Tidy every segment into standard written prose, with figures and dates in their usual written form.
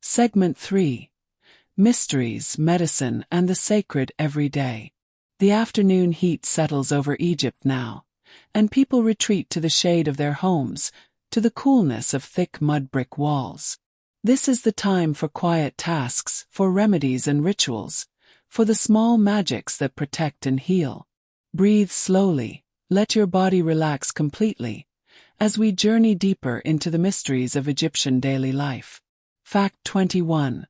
Segment 3. Mysteries, Medicine, and the Sacred Every Day. The afternoon heat settles over Egypt now, and people retreat to the shade of their homes, to the coolness of thick mud brick walls. This is the time for quiet tasks, for remedies and rituals, for the small magics that protect and heal. Breathe slowly, let your body relax completely, as we journey deeper into the mysteries of Egyptian daily life. Fact 21.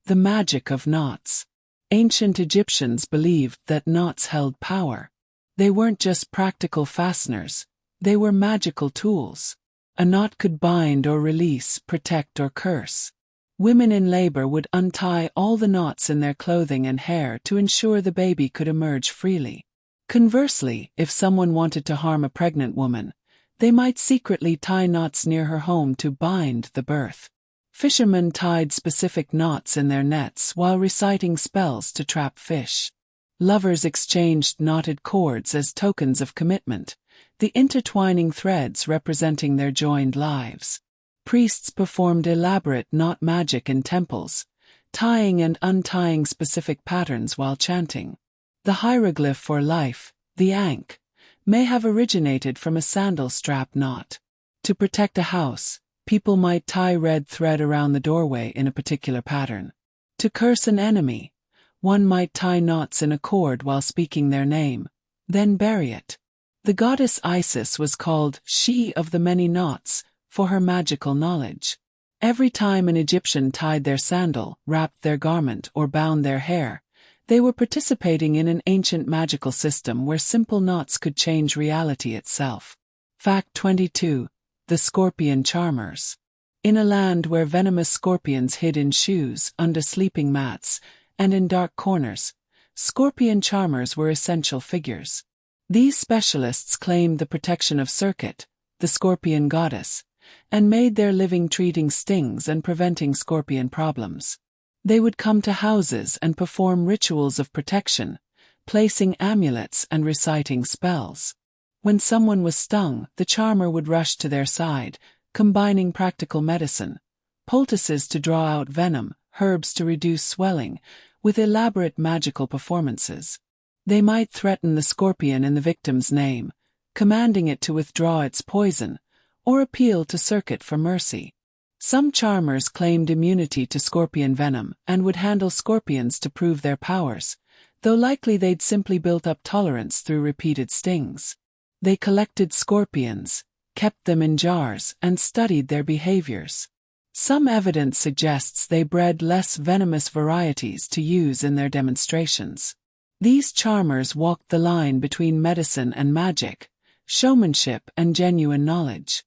The magic of knots. Ancient Egyptians believed that knots held power. They weren't just practical fasteners, they were magical tools. A knot could bind or release, protect or curse. Women in labor would untie all the knots in their clothing and hair to ensure the baby could emerge freely. Conversely, if someone wanted to harm a pregnant woman, they might secretly tie knots near her home to bind the birth. Fishermen tied specific knots in their nets while reciting spells to trap fish. Lovers exchanged knotted cords as tokens of commitment, the intertwining threads representing their joined lives. Priests performed elaborate knot magic in temples, tying and untying specific patterns while chanting. The hieroglyph for life, the Ankh, may have originated from a sandal strap knot. To protect a house, people might tie red thread around the doorway in a particular pattern. To curse an enemy, one might tie knots in a cord while speaking their name, then bury it. The goddess Isis was called She of the Many Knots for her magical knowledge. Every time an Egyptian tied their sandal, wrapped their garment, or bound their hair, they were participating in an ancient magical system where simple knots could change reality itself. Fact 22. The Scorpion Charmers. In a land where venomous scorpions hid in shoes, under sleeping mats, and in dark corners, scorpion charmers were essential figures. These specialists claimed the protection of Serket, the scorpion goddess, and made their living treating stings and preventing scorpion problems. They would come to houses and perform rituals of protection, placing amulets and reciting spells. When someone was stung, the charmer would rush to their side, combining practical medicine, poultices to draw out venom, herbs to reduce swelling, with elaborate magical performances. They might threaten the scorpion in the victim's name, commanding it to withdraw its poison, or appeal to Serket for mercy. Some charmers claimed immunity to scorpion venom and would handle scorpions to prove their powers, though likely they'd simply built up tolerance through repeated stings. They collected scorpions, kept them in jars, and studied their behaviors. Some evidence suggests they bred less venomous varieties to use in their demonstrations. These charmers walked the line between medicine and magic, showmanship and genuine knowledge.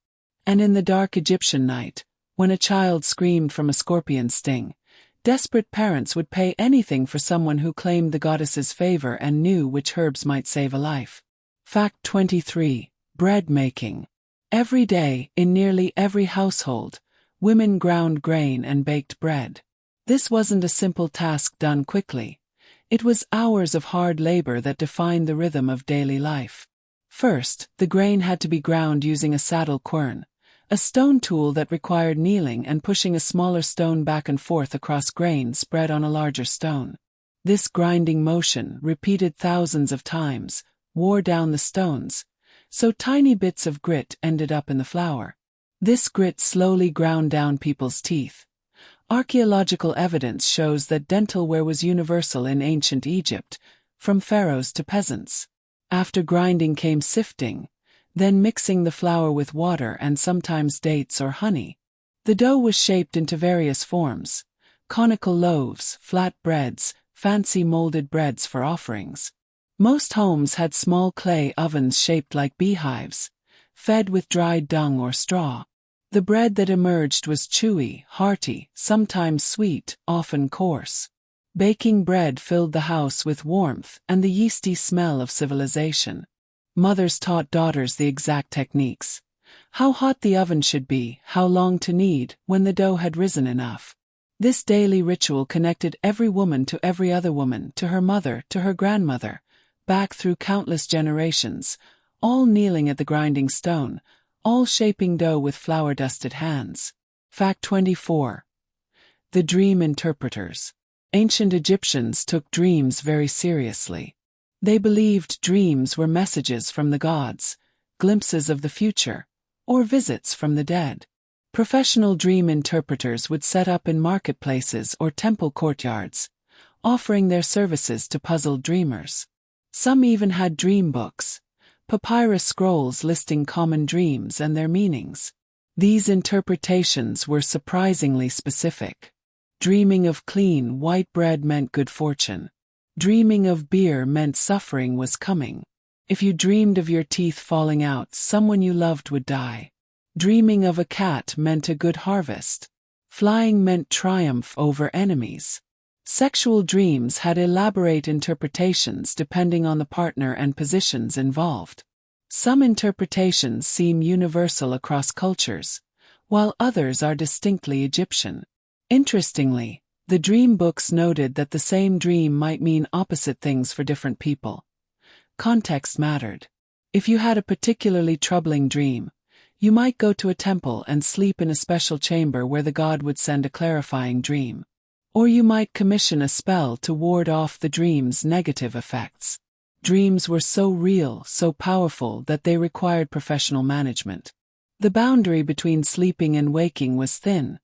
And in the dark Egyptian night, when a child screamed from a scorpion sting, desperate parents would pay anything for someone who claimed the goddess's favor and knew which herbs might save a life. Fact 23. Bread making. Every day, in nearly every household, women ground grain and baked bread. This wasn't a simple task done quickly. It was hours of hard labor that defined the rhythm of daily life. First, the grain had to be ground using a saddle quern, a stone tool that required kneeling and pushing a smaller stone back and forth across grain spread on a larger stone. This grinding motion, repeated thousands of times, wore down the stones, so tiny bits of grit ended up in the flour. This grit slowly ground down people's teeth. Archaeological evidence shows that dental wear was universal in ancient Egypt, from pharaohs to peasants. After grinding came sifting, then mixing the flour with water and sometimes dates or honey. The dough was shaped into various forms: conical loaves, flat breads, fancy molded breads for offerings. Most homes had small clay ovens shaped like beehives, fed with dried dung or straw. The bread that emerged was chewy, hearty, sometimes sweet, often coarse. Baking bread filled the house with warmth and the yeasty smell of civilization. Mothers taught daughters the exact techniques: how hot the oven should be, how long to knead, when the dough had risen enough. This daily ritual connected every woman to every other woman, to her mother, to her grandmother, back through countless generations, all kneeling at the grinding stone, all shaping dough with flour-dusted hands. Fact 24. The dream interpreters. Ancient Egyptians took dreams very seriously. They believed dreams were messages from the gods, glimpses of the future, or visits from the dead. Professional dream interpreters would set up in marketplaces or temple courtyards, offering their services to puzzled dreamers. Some even had dream books, papyrus scrolls listing common dreams and their meanings. These interpretations were surprisingly specific. Dreaming of clean, white bread meant good fortune. Dreaming of beer meant suffering was coming. If you dreamed of your teeth falling out, someone you loved would die. Dreaming of a cat meant a good harvest. Flying meant triumph over enemies. Sexual dreams had elaborate interpretations depending on the partner and positions involved. Some interpretations seem universal across cultures, while others are distinctly Egyptian. Interestingly, the dream books noted that the same dream might mean opposite things for different people. Context mattered. If you had a particularly troubling dream, you might go to a temple and sleep in a special chamber where the god would send a clarifying dream. Or you might commission a spell to ward off the dream's negative effects. Dreams were so real, so powerful that they required professional management. The boundary between sleeping and waking was thin,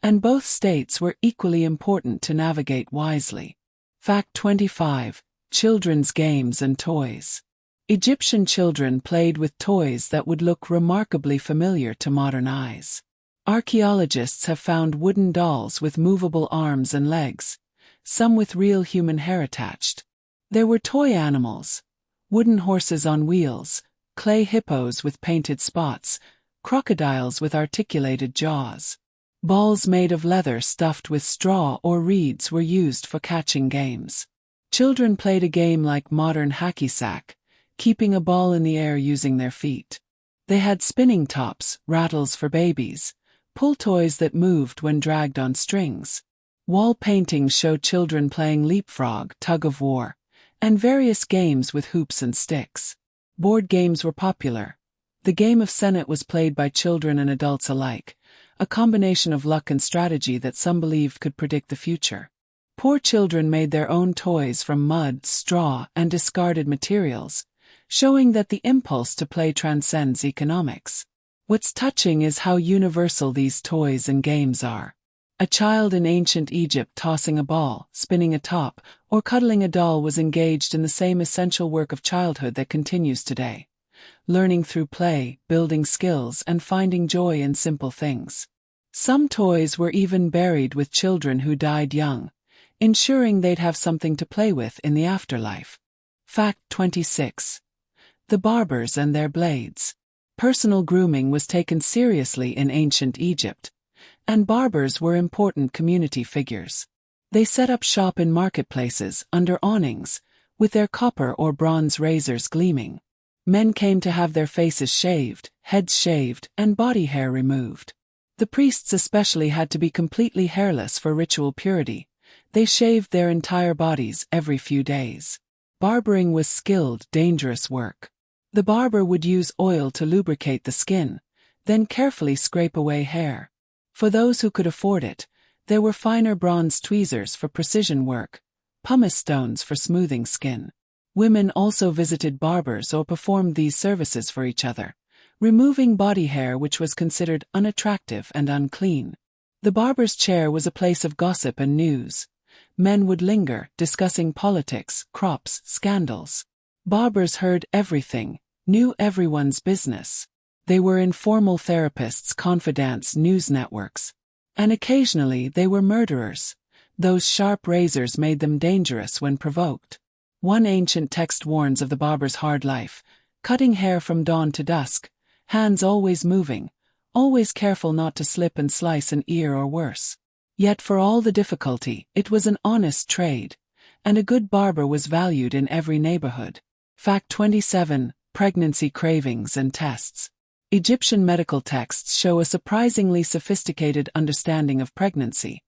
and both states were equally important to navigate wisely. Fact 25. Children's games and toys. Egyptian children played with toys that would look remarkably familiar to modern eyes. Archaeologists have found wooden dolls with movable arms and legs, some with real human hair attached. There were toy animals, wooden horses on wheels, clay hippos with painted spots, crocodiles with articulated jaws. Balls made of leather stuffed with straw or reeds were used for catching games. Children played a game like modern hacky sack, keeping a ball in the air using their feet. They had spinning tops, rattles for babies, pull toys that moved when dragged on strings. Wall paintings show children playing leapfrog, tug-of-war, and various games with hoops and sticks. Board games were popular. The game of Senet was played by children and adults alike, a combination of luck and strategy that some believed could predict the future. Poor children made their own toys from mud, straw, and discarded materials, showing that the impulse to play transcends economics. What's touching is how universal these toys and games are. A child in ancient Egypt tossing a ball, spinning a top, or cuddling a doll was engaged in the same essential work of childhood that continues today. Learning through play, building skills, and finding joy in simple things. Some toys were even buried with children who died young, ensuring they'd have something to play with in the afterlife. Fact 26. The Barbers and their blades. Personal grooming was taken seriously in ancient Egypt, and barbers were important community figures. They set up shop in marketplaces, under awnings, with their copper or bronze razors gleaming. Men came to have their faces shaved, heads shaved, and body hair removed. The priests especially had to be completely hairless for ritual purity. They shaved their entire bodies every few days. Barbering was skilled, dangerous work. The barber would use oil to lubricate the skin, then carefully scrape away hair. For those who could afford it, there were finer bronze tweezers for precision work, pumice stones for smoothing skin. Women also visited barbers or performed these services for each other, removing body hair which was considered unattractive and unclean. The barber's chair was a place of gossip and news. Men would linger, discussing politics, crops, scandals. Barbers heard everything, knew everyone's business. They were informal therapists, confidants, news networks. And occasionally they were murderers. Those sharp razors made them dangerous when provoked. One ancient text warns of the barber's hard life, cutting hair from dawn to dusk, hands always moving, always careful not to slip and slice an ear or worse. Yet for all the difficulty, it was an honest trade, and a good barber was valued in every neighborhood. Fact 27. Pregnancy Cravings and Tests. Egyptian medical texts show a surprisingly sophisticated understanding of pregnancy,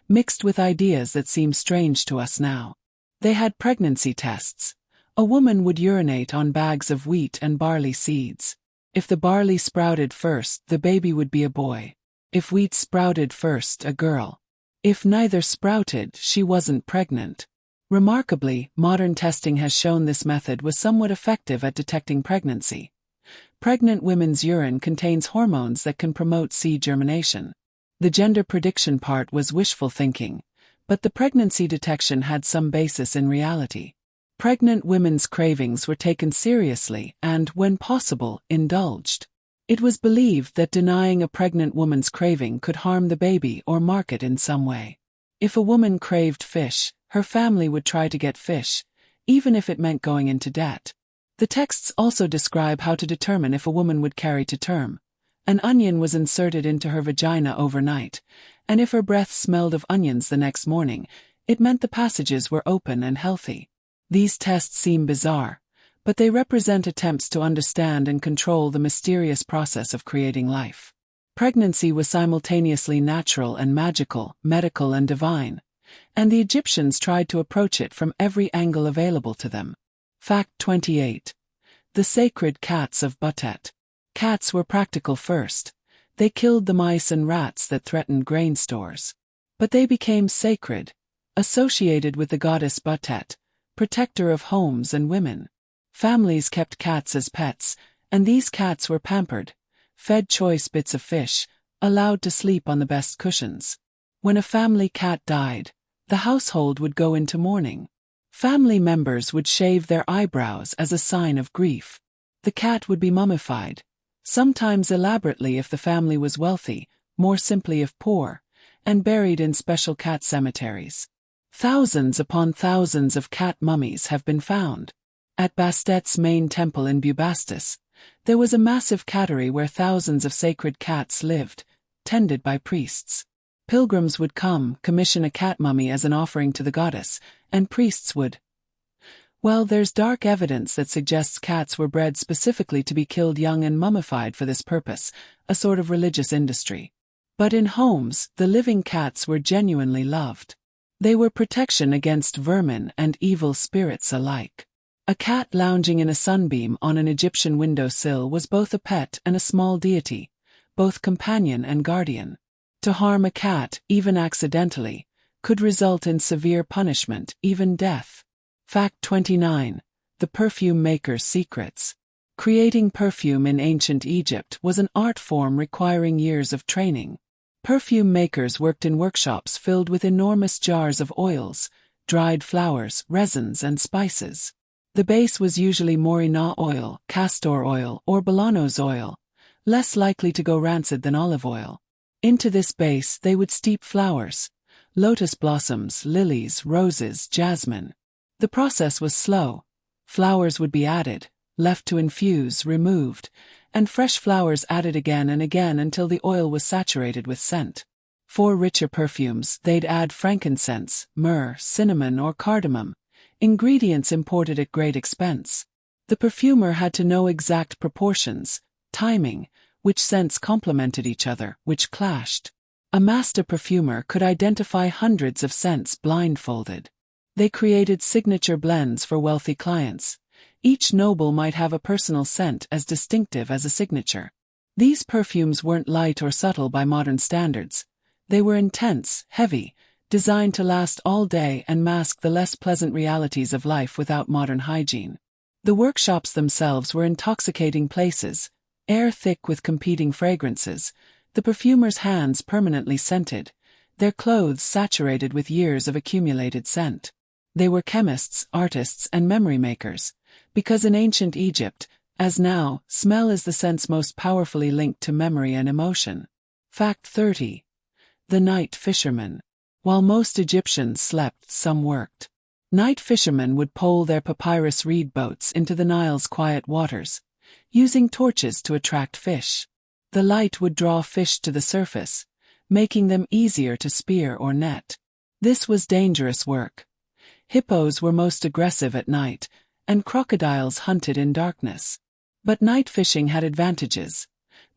mixed with ideas that seem strange to us now. They had pregnancy tests. A woman would urinate on bags of wheat and barley seeds. If the barley sprouted first, the baby would be a boy. If wheat sprouted first, a girl. If neither sprouted, she wasn't pregnant. Remarkably, modern testing has shown this method was somewhat effective at detecting pregnancy. Pregnant women's urine contains hormones that can promote seed germination. The gender prediction part was wishful thinking, but the pregnancy detection had some basis in reality. Pregnant women's cravings were taken seriously and, when possible, indulged. It was believed that denying a pregnant woman's craving could harm the baby or mark it in some way. If a woman craved fish, her family would try to get fish, even if it meant going into debt. The texts also describe how to determine if a woman would carry to term. An onion was inserted into her vagina overnight, and if her breath smelled of onions the next morning, it meant the passages were open and healthy. These tests seem bizarre, but they represent attempts to understand and control the mysterious process of creating life. Pregnancy was simultaneously natural and magical, medical and divine, and the Egyptians tried to approach it from every angle available to them. Fact 28. The sacred cats of Bastet. Cats were practical first. They killed the mice and rats that threatened grain stores. But they became sacred, associated with the goddess Bastet, protector of homes and women. Families kept cats as pets, and these cats were pampered, fed choice bits of fish, allowed to sleep on the best cushions. When a family cat died, the household would go into mourning. Family members would shave their eyebrows as a sign of grief. The cat would be mummified, sometimes elaborately if the family was wealthy, more simply if poor, and buried in special cat cemeteries. Thousands upon thousands of cat mummies have been found. At Bastet's main temple in Bubastis, there was a massive cattery where thousands of sacred cats lived, tended by priests. Pilgrims would come, commission a cat mummy as an offering to the goddess, and priests would. Well, there's dark evidence that suggests cats were bred specifically to be killed young and mummified for this purpose, a sort of religious industry. But in homes, the living cats were genuinely loved. They were protection against vermin and evil spirits alike. A cat lounging in a sunbeam on an Egyptian windowsill was both a pet and a small deity, both companion and guardian. To harm a cat, even accidentally, could result in severe punishment, even death. Fact 29. The perfume maker's secrets. Creating perfume in ancient Egypt was an art form requiring years of training. Perfume makers worked in workshops filled with enormous jars of oils, dried flowers, resins, and spices. The base was usually morina oil, castor oil, or bolanos oil, less likely to go rancid than olive oil. Into this base they would steep flowers, lotus blossoms, lilies, roses, jasmine. The process was slow. Flowers would be added, left to infuse, removed, and fresh flowers added again and again until the oil was saturated with scent. For richer perfumes, they'd add frankincense, myrrh, cinnamon, or cardamom, ingredients imported at great expense. The perfumer had to know exact proportions, timing, which scents complemented each other, which clashed. A master perfumer could identify hundreds of scents blindfolded. They created signature blends for wealthy clients. Each noble might have a personal scent as distinctive as a signature. These perfumes weren't light or subtle by modern standards. They were intense, heavy, designed to last all day and mask the less pleasant realities of life without modern hygiene. The workshops themselves were intoxicating places, air thick with competing fragrances, the perfumers' hands permanently scented, their clothes saturated with years of accumulated scent. They were chemists, artists, and memory makers, because in ancient Egypt, as now, smell is the sense most powerfully linked to memory and emotion. Fact 30. The night fisherman. While most Egyptians slept, some worked. Night fishermen would pole their papyrus reed boats into the Nile's quiet waters, using torches to attract fish. The light would draw fish to the surface, making them easier to spear or net. This was dangerous work. Hippos were most aggressive at night, and crocodiles hunted in darkness. But night fishing had advantages.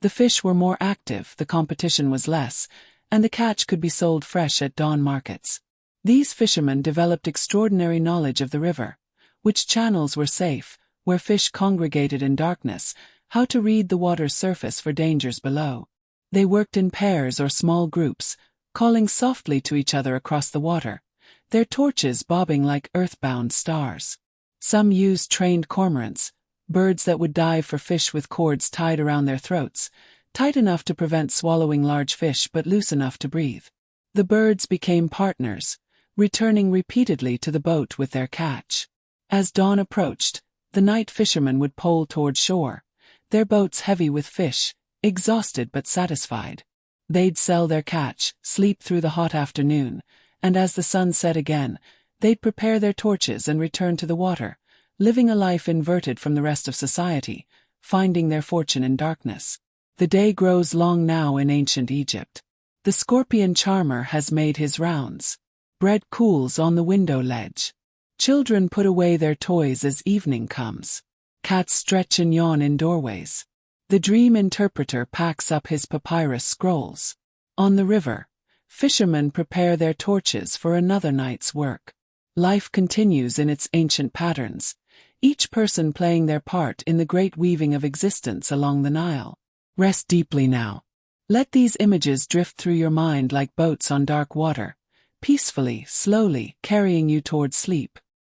The fish were more active, the competition was less, and the catch could be sold fresh at dawn markets. These fishermen developed extraordinary knowledge of the river, which channels were safe, where fish congregated in darkness, how to read the water's surface for dangers below. They worked in pairs or small groups, calling softly to each other across the water, their torches bobbing like earthbound stars. Some used trained cormorants, birds that would dive for fish with cords tied around their throats, tight enough to prevent swallowing large fish but loose enough to breathe. The birds became partners, returning repeatedly to the boat with their catch. As dawn approached, the night fishermen would pole toward shore, their boats heavy with fish, exhausted but satisfied. They'd sell their catch, sleep through the hot afternoon, and as the sun set again, they'd prepare their torches and return to the water, living a life inverted from the rest of society, finding their fortune in darkness. The day grows long now in ancient Egypt. The scorpion charmer has made his rounds. Bread cools on the window ledge. Children put away their toys as evening comes. Cats stretch and yawn in doorways. The dream interpreter packs up his papyrus scrolls. On the river, fishermen prepare their torches for another night's work. Life continues in its ancient patterns, each person playing their part in the great weaving of existence along the Nile. Rest deeply now. Let these images drift through your mind like boats on dark water, peacefully, slowly, carrying you toward sleep.